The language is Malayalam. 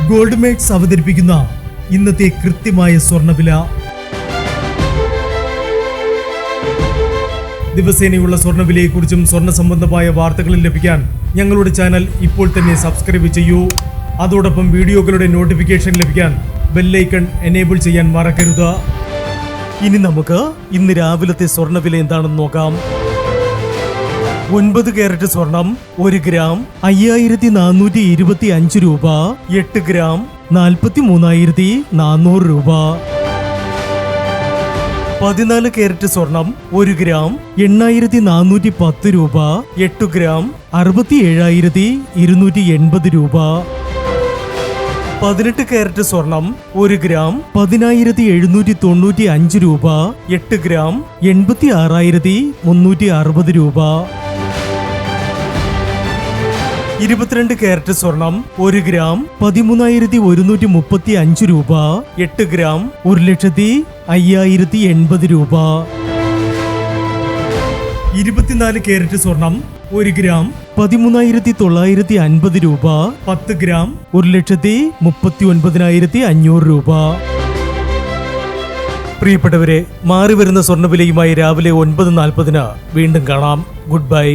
ഗോൾഡ് മേക്സ് അവതരിപ്പിക്കുന്ന ഇന്നത്തെ കൃത്യമായ സ്വർണ്ണവില. ദിവസേനയുള്ള സ്വർണ്ണവിലയെക്കുറിച്ചും സ്വർണ്ണ സംബന്ധമായ വാർത്തകളും ലഭിക്കാൻ ഞങ്ങളുടെ ചാനൽ ഇപ്പോൾ തന്നെ സബ്സ്ക്രൈബ് ചെയ്യൂ. അതോടൊപ്പം വീഡിയോകളുടെ നോട്ടിഫിക്കേഷൻ ലഭിക്കാൻ ബെല്ലൈക്കൺ എനേബിൾ ചെയ്യാൻ മറക്കരുത്. ഇനി നമുക്ക് ഇന്ന് രാവിലത്തെ സ്വർണ്ണവില എന്താണെന്ന് നോക്കാം. 9 കാരറ്റ് സ്വർണം 1 ഗ്രാം 5425 രൂപ. 8 ഗ്രാം 43,400 രൂപ. 14 കാരറ്റ് സ്വർണം 1 ഗ്രാം 8,410 രൂപ. 8 ഗ്രാം 67,280 രൂപ. 18 കാരറ്റ് സ്വർണം 1 ഗ്രാം 10,795 രൂപ. 8 ഗ്രാം 86,360 രൂപ. 22 കാരറ്റ് സ്വർണം 1 ഗ്രാം 13,135 രൂപ. 8 ഗ്രാം 1,05,080 രൂപ. 24 കാരറ്റ് സ്വർണം 1 ഗ്രാം 13,950 രൂപ. 10 ഗ്രാം 1,39,500 രൂപ. പ്രിയപ്പെട്ടവരെ, മാറി വരുന്ന സ്വർണ്ണവിലയുമായി രാവിലെ 9:40 വീണ്ടും കാണാം. Good bye.